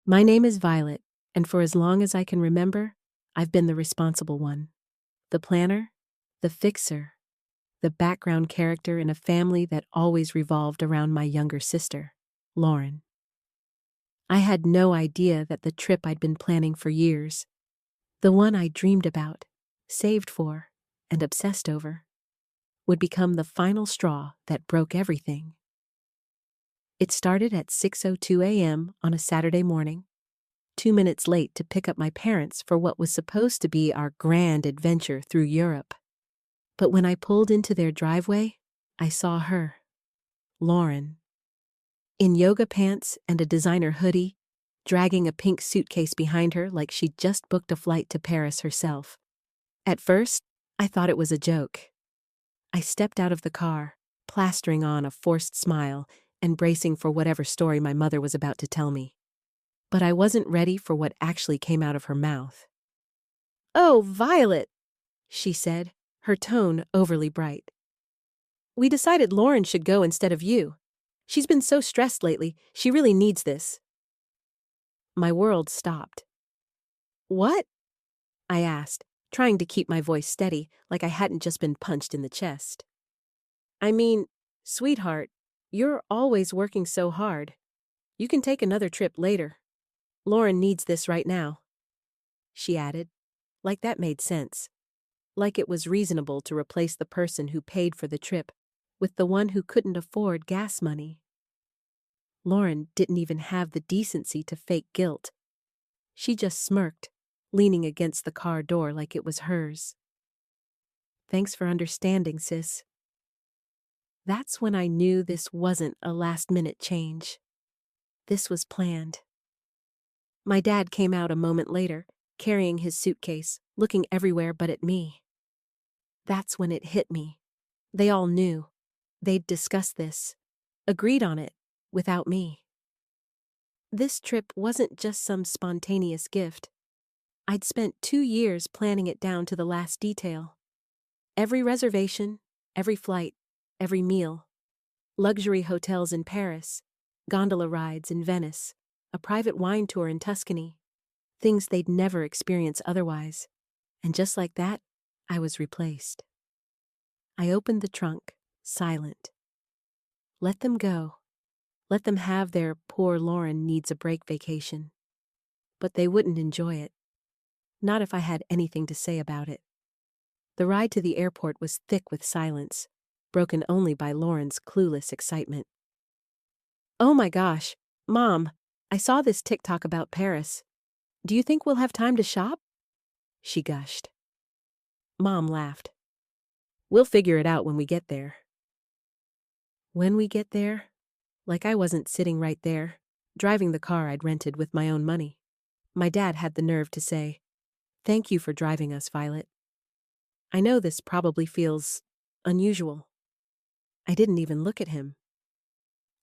My name is Violet, and for as long as I can remember, I've been the responsible one. The planner, the fixer, the background character in a family that always revolved around my younger sister, Lauren. I had no idea that the trip I'd been planning for years, the one I dreamed about, saved for, and obsessed over, would become the final straw that broke everything. It started at 6:02 a.m. on a Saturday morning, 2 minutes late to pick up my parents for what was supposed to be our grand adventure through Europe. But when I pulled into their driveway, I saw her, Lauren, in yoga pants and a designer hoodie, dragging a pink suitcase behind her like she'd just booked a flight to Paris herself. At first, I thought it was a joke. I stepped out of the car, plastering on a forced smile and bracing for whatever story my mother was about to tell me. But I wasn't ready for what actually came out of her mouth. "Oh, Violet," she said, her tone overly bright. "We decided Lauren should go instead of you. She's been so stressed lately, she really needs this." My world stopped. "What?" I asked, trying to keep my voice steady, like I hadn't just been punched in the chest. "I mean, sweetheart, you're always working so hard. You can take another trip later. Lauren needs this right now," she added, like that made sense. Like it was reasonable to replace the person who paid for the trip with the one who couldn't afford gas money. Lauren didn't even have the decency to fake guilt. She just smirked, leaning against the car door like it was hers. "Thanks for understanding, sis." That's when I knew this wasn't a last-minute change. This was planned. My dad came out a moment later, carrying his suitcase, looking everywhere but at me. That's when it hit me. They all knew. They'd discussed this, agreed on it, without me. This trip wasn't just some spontaneous gift. I'd spent 2 years planning it down to the last detail. Every reservation, every flight, every meal. Luxury hotels in Paris, gondola rides in Venice, a private wine tour in Tuscany. Things they'd never experience otherwise. And just like that, I was replaced. I opened the trunk, silent. Let them go. Let them have their poor Lauren needs a break vacation. But they wouldn't enjoy it. Not if I had anything to say about it. The ride to the airport was thick with silence, broken only by Lauren's clueless excitement. "Oh my gosh, Mom, I saw this TikTok about Paris. Do you think we'll have time to shop?" she gushed. Mom laughed. "We'll figure it out when we get there." When we get there? Like I wasn't sitting right there, driving the car I'd rented with my own money. My dad had the nerve to say, "Thank you for driving us, Violet. I know this probably feels unusual." I didn't even look at him.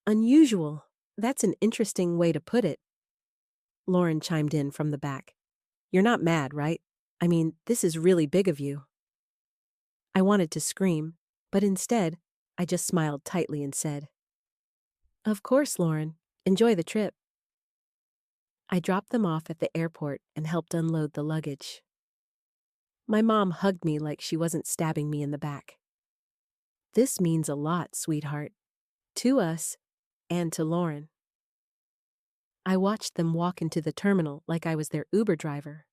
"Unusual, that's an interesting way to put it." Lauren chimed in from the back. "You're not mad, right? I mean, this is really big of you." I wanted to scream, but instead, I just smiled tightly and said, "Of course, Lauren. Enjoy the trip." I dropped them off at the airport and helped unload the luggage. My mom hugged me like she wasn't stabbing me in the back. "This means a lot, sweetheart. To us, and to Lauren." I watched them walk into the terminal like I was their Uber driver.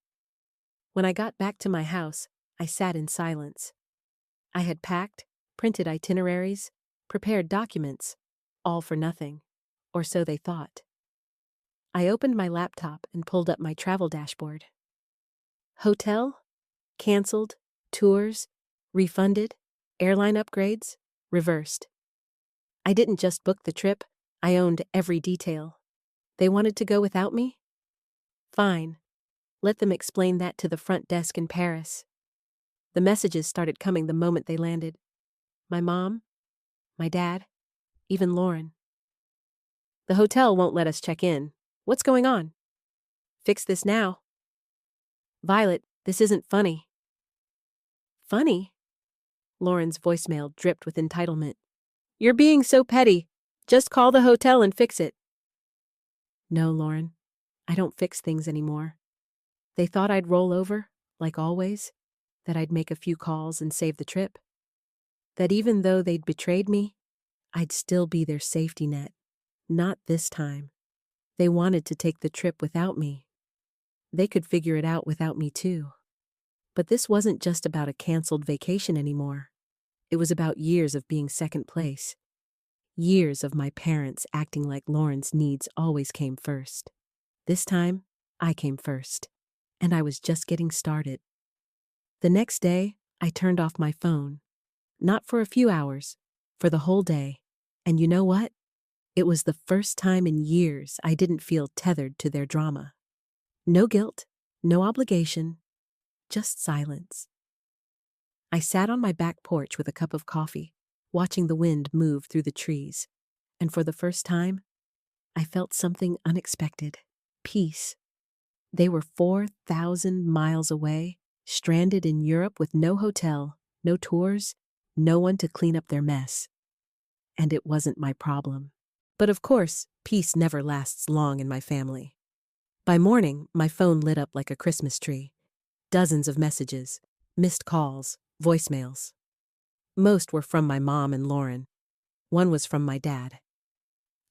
When I got back to my house, I sat in silence. I had packed, printed itineraries, prepared documents, all for nothing, or so they thought. I opened my laptop and pulled up my travel dashboard. Hotel? Canceled, tours, refunded, airline upgrades, reversed. I didn't just book the trip, I owned every detail. They wanted to go without me? Fine. Let them explain that to the front desk in Paris. The messages started coming the moment they landed. My mom, my dad, even Lauren. "The hotel won't let us check in. What's going on? Fix this now." "Violet, this isn't funny." "Funny?" Lauren's voicemail dripped with entitlement. "You're being so petty. Just call the hotel and fix it." "No, Lauren. I don't fix things anymore. They thought I'd roll over, like always, that I'd make a few calls and save the trip. That even though they'd betrayed me, I'd still be their safety net. Not this time. They wanted to take the trip without me. They could figure it out without me too. But this wasn't just about a canceled vacation anymore. It was about years of being second place. Years of my parents acting like Lauren's needs always came first. This time, I came first. And I was just getting started. The next day, I turned off my phone. Not for a few hours, for the whole day. And you know what? It was the first time in years I didn't feel tethered to their drama. No guilt, no obligation, just silence. I sat on my back porch with a cup of coffee, watching the wind move through the trees. And for the first time, I felt something unexpected. Peace. They were 4,000 miles away, stranded in Europe with no hotel, no tours, no one to clean up their mess. And it wasn't my problem. But of course, peace never lasts long in my family. By morning, my phone lit up like a Christmas tree. Dozens of messages, missed calls, voicemails. Most were from my mom and Lauren. One was from my dad.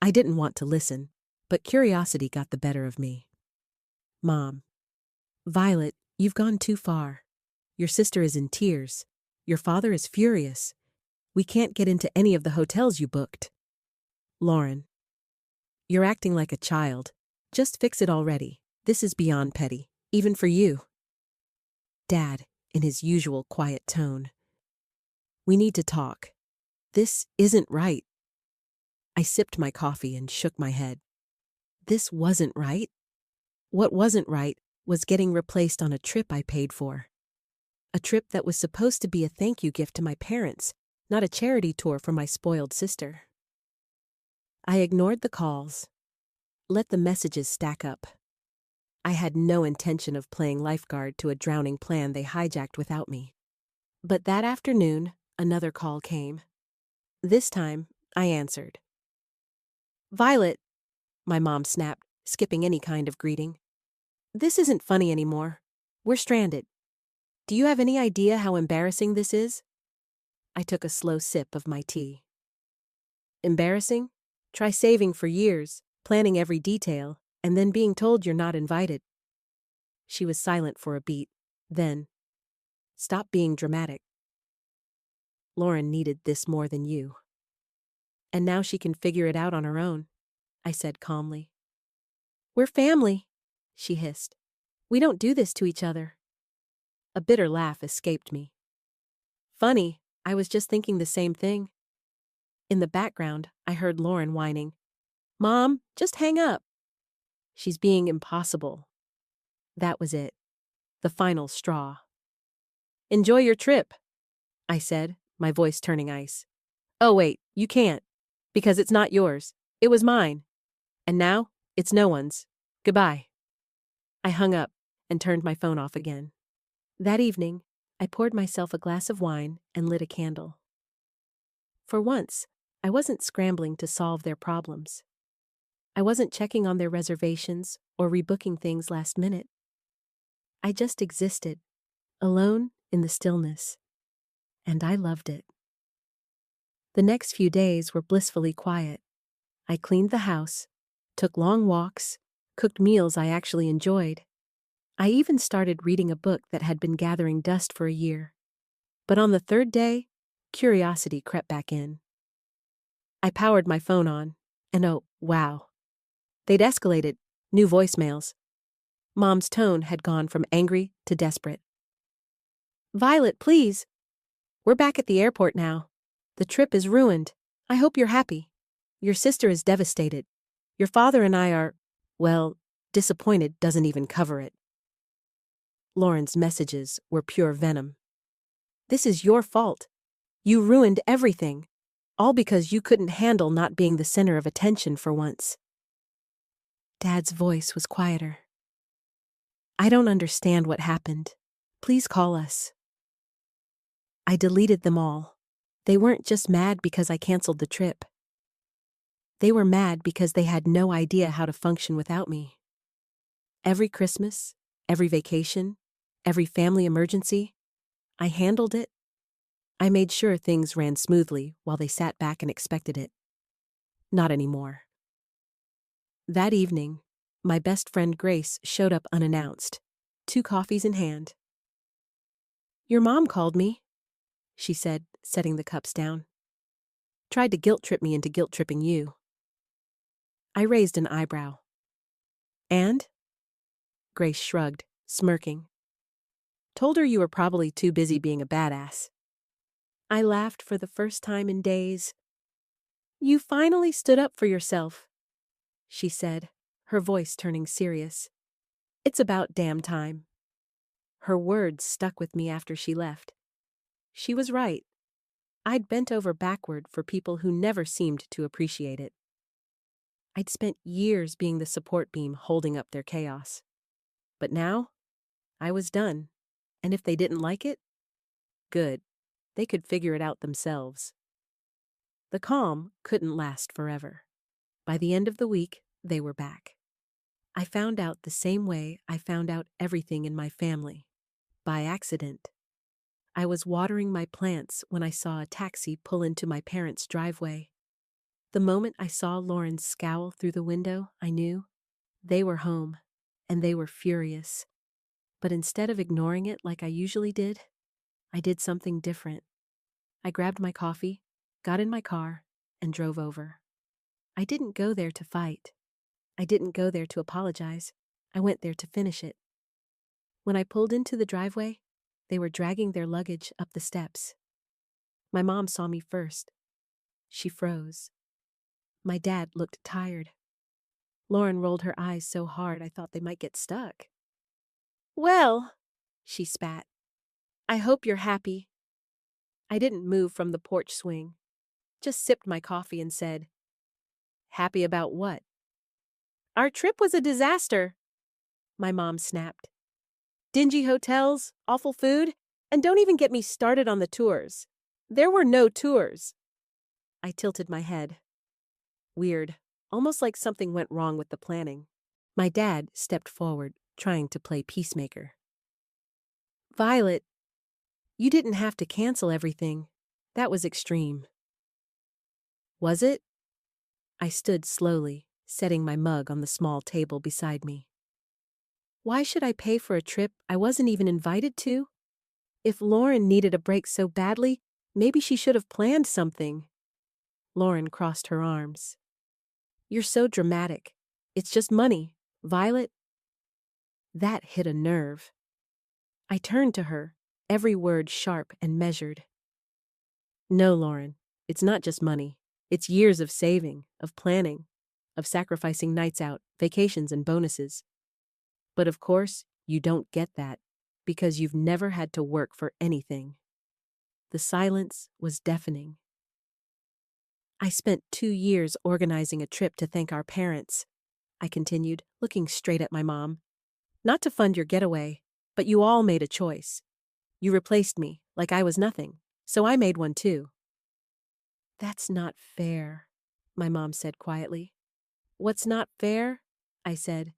I didn't want to listen, but curiosity got the better of me. Mom. Violet, you've gone too far. Your sister is in tears. Your father is furious. We can't get into any of the hotels you booked. Lauren. You're acting like a child. Just fix it already. This is beyond petty, even for you. Dad, in his usual quiet tone. We need to talk. This isn't right. I sipped my coffee and shook my head. This wasn't right. What wasn't right was getting replaced on a trip I paid for. A trip that was supposed to be a thank you gift to my parents, not a charity tour for my spoiled sister. I ignored the calls, let the messages stack up. I had no intention of playing lifeguard to a drowning plan they hijacked without me. But that afternoon, another call came. This time, I answered. Violet, my mom snapped, skipping any kind of greeting. This isn't funny anymore. We're stranded. Do you have any idea how embarrassing this is? I took a slow sip of my tea. Embarrassing? Try saving for years, planning every detail, and then being told you're not invited. She was silent for a beat. Then, stop being dramatic. Lauren needed this more than you. And now she can figure it out on her own, I said calmly. We're family, she hissed. We don't do this to each other. A bitter laugh escaped me. Funny, I was just thinking the same thing. In the background, I heard Lauren whining. Mom, just hang up. She's being impossible. That was it. The final straw. Enjoy your trip, I said, my voice turning ice. Oh wait, you can't. Because it's not yours. It was mine. And now, it's no one's. Goodbye. I hung up and turned my phone off again. That evening, I poured myself a glass of wine and lit a candle. For once, I wasn't scrambling to solve their problems. I wasn't checking on their reservations or rebooking things last minute. I just existed, alone in the stillness. And I loved it. The next few days were blissfully quiet. I cleaned the house, took long walks, cooked meals I actually enjoyed. I even started reading a book that had been gathering dust for a year. But on the third day, curiosity crept back in. I powered my phone on, and oh, wow. They'd escalated, new voicemails. Mom's tone had gone from angry to desperate. Violet, please. We're back at the airport now. The trip is ruined. I hope you're happy. Your sister is devastated. Your father and I are, well, disappointed doesn't even cover it. Lauren's messages were pure venom. This is your fault. You ruined everything. All because you couldn't handle not being the center of attention for once. Dad's voice was quieter. I don't understand what happened. Please call us. I deleted them all. They weren't just mad because I canceled the trip. They were mad because they had no idea how to function without me. Every Christmas, every vacation, every family emergency, I handled it. I made sure things ran smoothly while they sat back and expected it. Not anymore. That evening, my best friend Grace showed up unannounced, 2 coffees in hand. "Your mom called me," she said, setting the cups down. "Tried to guilt-trip me into guilt-tripping you." I raised an eyebrow. "And?" Grace shrugged, smirking. "Told her you were probably too busy being a badass." I laughed for the first time in days. "You finally stood up for yourself," she said, her voice turning serious. "It's about damn time." Her words stuck with me after she left. She was right. I'd bent over backward for people who never seemed to appreciate it. I'd spent years being the support beam holding up their chaos. But now, I was done. And if they didn't like it, good. They could figure it out themselves. The calm couldn't last forever. By the end of the week, they were back. I found out the same way I found out everything in my family. By accident. I was watering my plants when I saw a taxi pull into my parents' driveway. The moment I saw Lauren scowl through the window, I knew they were home, and they were furious. But instead of ignoring it like I usually did, I did something different. I grabbed my coffee, got in my car, and drove over. I didn't go there to fight. I didn't go there to apologize. I went there to finish it. When I pulled into the driveway, they were dragging their luggage up the steps. My mom saw me first. She froze. My dad looked tired. Lauren rolled her eyes so hard I thought they might get stuck. "Well," she spat, "I hope you're happy." I didn't move from the porch swing, just sipped my coffee and said, "Happy about what?" "Our trip was a disaster," my mom snapped. "Dingy hotels, awful food, and don't even get me started on the tours. There were no tours." I tilted my head. Weird, almost like something went wrong with the planning. My dad stepped forward, trying to play peacemaker. "Violet, you didn't have to cancel everything. That was extreme." "Was it?" I stood slowly, setting my mug on the small table beside me. Why should I pay for a trip I wasn't even invited to? If Lauren needed a break so badly, maybe she should have planned something. Lauren crossed her arms. "You're so dramatic. It's just money, Violet." That hit a nerve. I turned to her, every word sharp and measured. "No, Lauren, it's not just money. It's years of saving, of planning, of sacrificing nights out, vacations and bonuses. But of course, you don't get that, because you've never had to work for anything." The silence was deafening. "I spent 2 years organizing a trip to thank our parents," I continued, looking straight at my mom. "Not to fund your getaway, but you all made a choice. You replaced me, like I was nothing, so I made one too." "That's not fair," my mom said quietly. "What's not fair," I said,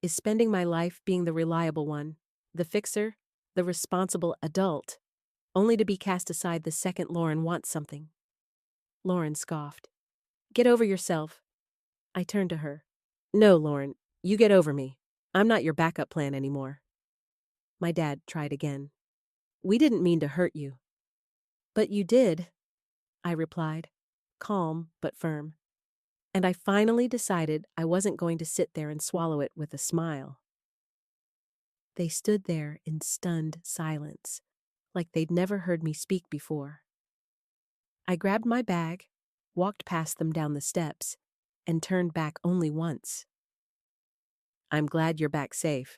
"is spending my life being the reliable one, the fixer, the responsible adult, only to be cast aside the second Lauren wants something." Lauren scoffed. "Get over yourself." I turned to her. "No, Lauren, you get over me. I'm not your backup plan anymore." My dad tried again. "We didn't mean to hurt you." "But you did," I replied, calm but firm. And I finally decided I wasn't going to sit there and swallow it with a smile. They stood there in stunned silence, like they'd never heard me speak before. I grabbed my bag, walked past them down the steps, and turned back only once. "I'm glad you're back safe,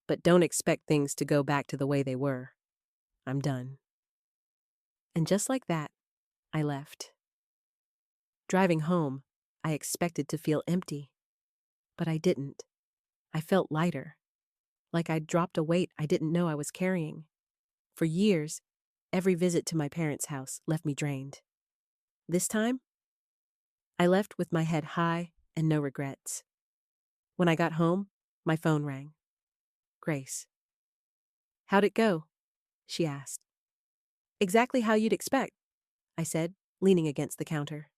but don't expect things to go back to the way they were. I'm done." And just like that, I left. Driving home, I expected to feel empty, but I didn't. I felt lighter, like I'd dropped a weight I didn't know I was carrying. For years, every visit to my parents' house left me drained. This time, I left with my head high and no regrets. When I got home, My phone rang. Grace. "How'd it go?" she asked. "Exactly how you'd expect," I said, leaning against the counter.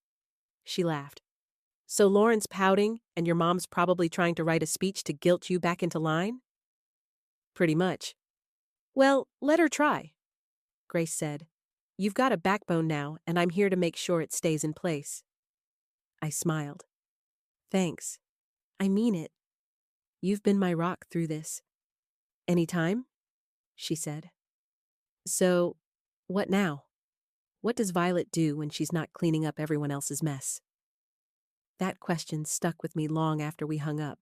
She laughed. "So Lauren's pouting, and your mom's probably trying to write a speech to guilt you back into line?" "Pretty much." "Well, let her try," Grace said. "You've got a backbone now, and I'm here to make sure it stays in place." I smiled. "Thanks. I mean it. You've been my rock through this." "Anytime?" she said. "So, what now? What does Violet do when she's not cleaning up everyone else's mess?" That question stuck with me long after we hung up,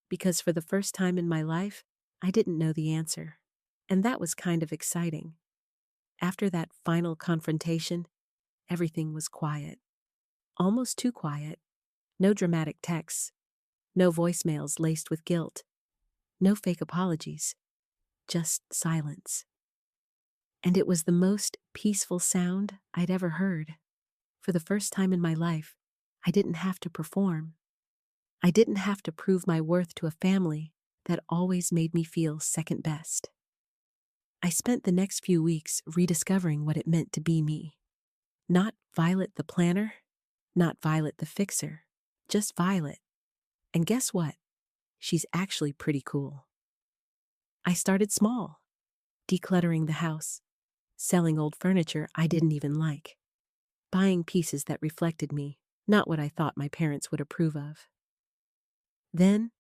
because for the first time in my life, I didn't know the answer. And that was kind of exciting. After that final confrontation, everything was quiet. Almost too quiet. No dramatic texts. No voicemails laced with guilt. No fake apologies. Just silence. And it was the most peaceful sound I'd ever heard. For the first time in my life, I didn't have to perform. I didn't have to prove my worth to a family that always made me feel second best. I spent the next few weeks rediscovering what it meant to be me. Not Violet the planner, not Violet the fixer, just Violet. And guess what? She's actually pretty cool. I started small, decluttering the house, selling old furniture I didn't even like, buying pieces that reflected me, not what I thought my parents would approve of. Then,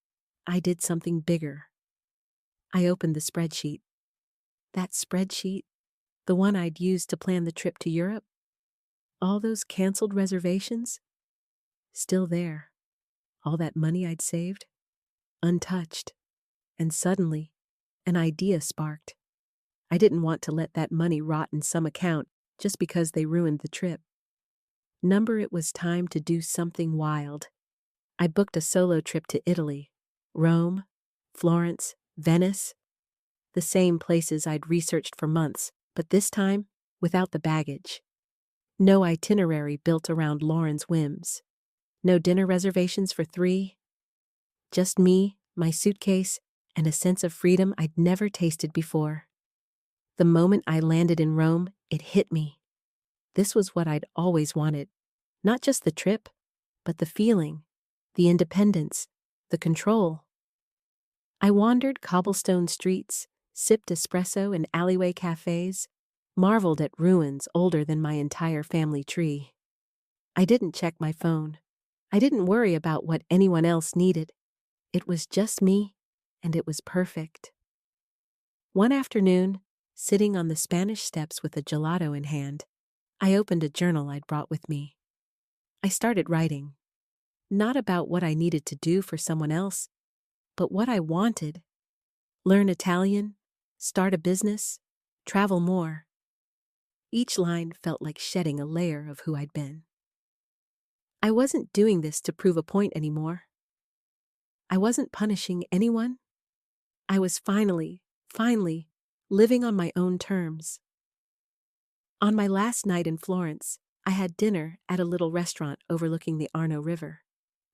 I did something bigger. I opened the spreadsheet. That spreadsheet, the one I'd used to plan the trip to Europe, all those canceled reservations, still there. All that money I'd saved, untouched. And suddenly, an idea sparked. I didn't want to let that money rot in some account just because they ruined the trip. It was time to do something wild. I booked a solo trip to Italy, Rome, Florence, Venice, the same places I'd researched for months, but this time, without the baggage. No itinerary built around Lauren's whims. No dinner reservations for 3. Just me, my suitcase, and a sense of freedom I'd never tasted before. The moment I landed in Rome, it hit me. This was what I'd always wanted. Not just the trip, but the feeling, the independence, the control. I wandered cobblestone streets, sipped espresso in alleyway cafes, marveled at ruins older than my entire family tree. I didn't check my phone. I didn't worry about what anyone else needed. It was just me, and it was perfect. One afternoon, sitting on the Spanish steps with a gelato in hand, I opened a journal I'd brought with me. I started writing. Not about what I needed to do for someone else, but what I wanted. Learn Italian, start a business, travel more. Each line felt like shedding a layer of who I'd been. I wasn't doing this to prove a point anymore. I wasn't punishing anyone. I was finally, living on my own terms. On my last night in Florence, I had dinner at a little restaurant overlooking the Arno River.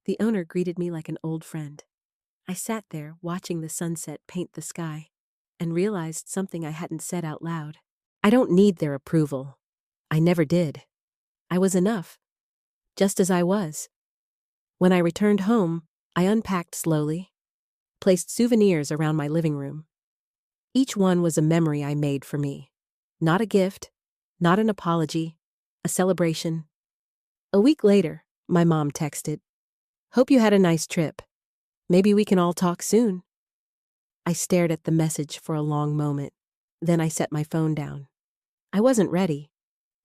The owner greeted me like an old friend. I sat there watching the sunset paint the sky and realized something I hadn't said out loud. I don't need their approval. I never did. I was enough, just as I was. When I returned home, I unpacked slowly, placed souvenirs around my living room. Each one was a memory I made for me. Not a gift, not an apology, a celebration. A week later, my mom texted, "Hope you had a nice trip. Maybe we can all talk soon." I stared at the message for a long moment. Then I set my phone down. I wasn't ready,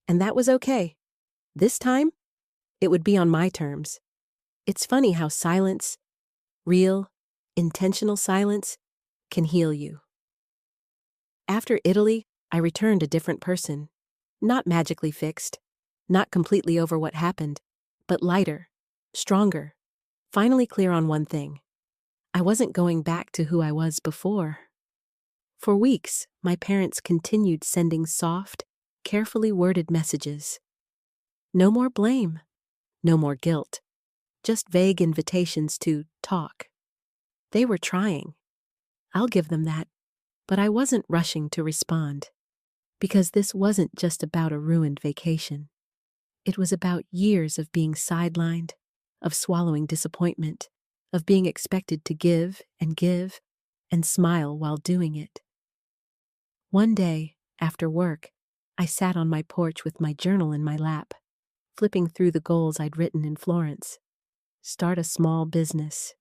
and that was okay. This time, it would be on my terms. It's funny how silence, real, intentional silence, can heal you. After Italy, I returned a different person. Not magically fixed, not completely over what happened, but lighter, stronger, finally clear on one thing. I wasn't going back to who I was before. For weeks, my parents continued sending soft, carefully worded messages. No more blame, no more guilt, just vague invitations to talk. They were trying. I'll give them that. But I wasn't rushing to respond. Because this wasn't just about a ruined vacation. It was about years of being sidelined, of swallowing disappointment, of being expected to give and smile while doing it. One day, after work, I sat on my porch with my journal in my lap, flipping through the goals I'd written in Florence. Start a small business.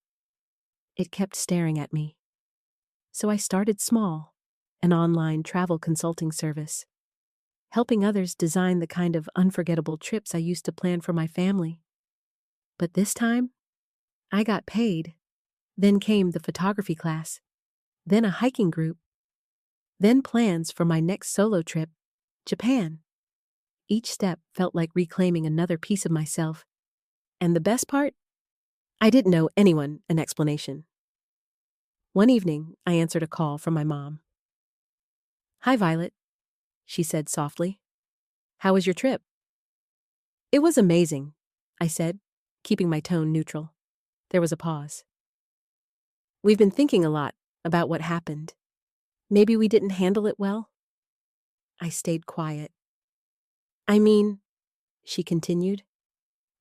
It kept staring at me. So I started small, an online travel consulting service, helping others design the kind of unforgettable trips I used to plan for my family. But this time, I got paid. Then came the photography class, then a hiking group, then plans for my next solo trip, Japan. Each step felt like reclaiming another piece of myself. And the best part? I didn't owe anyone an explanation. One evening, I answered a call from my mom. "Hi, Violet," she said softly. "How was your trip?" "It was amazing," I said, keeping my tone neutral. There was a pause. "We've been thinking a lot about what happened. Maybe we didn't handle it well?" I stayed quiet. "I mean," she continued,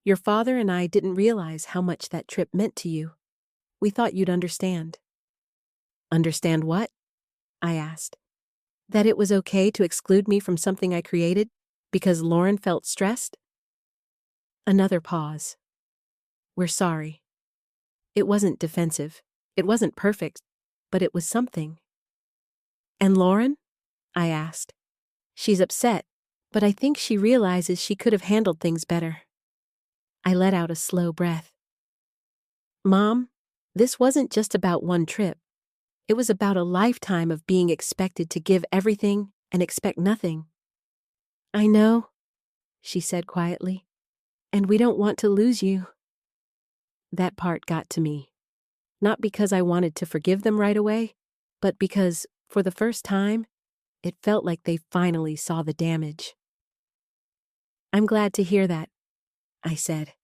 "your father and I didn't realize how much that trip meant to you. We thought you'd understand." "Understand what?" I asked. "That it was okay to exclude me from something I created because Lauren felt stressed?" Another pause. "We're sorry." It wasn't defensive. It wasn't perfect, but it was something. "And Lauren?" I asked. "She's upset, but I think she realizes she could have handled things better." I let out a slow breath. "Mom, this wasn't just about one trip. It was about a lifetime of being expected to give everything and expect nothing." "I know," she said quietly, "and we don't want to lose you." That part got to me. Not because I wanted to forgive them right away, but because, for the first time, it felt like they finally saw the damage. "I'm glad to hear that," I said.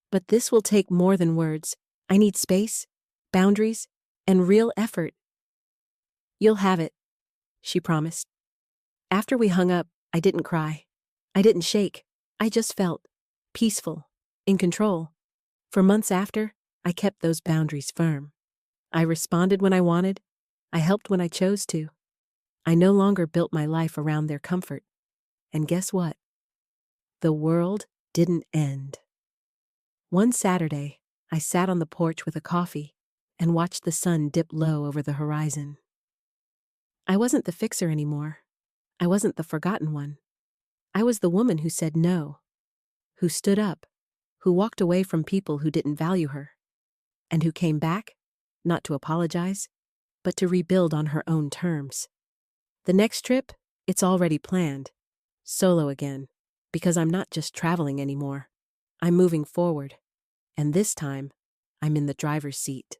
"But this will take more than words. I need space, boundaries, and real effort." "You'll have it," she promised. After we hung up, I didn't cry. I didn't shake. I just felt peaceful, in control. For months after, I kept those boundaries firm. I responded when I wanted. I helped when I chose to. I no longer built my life around their comfort. And guess what? The world didn't end. One Saturday, I sat on the porch with a coffee and watched the sun dip low over the horizon. I wasn't the fixer anymore. I wasn't the forgotten one. I was the woman who said no, who stood up, who walked away from people who didn't value her, and who came back, not to apologize, but to rebuild on her own terms. The next trip, it's already planned. Solo again, because I'm not just traveling anymore. I'm moving forward, and this time, I'm in the driver's seat.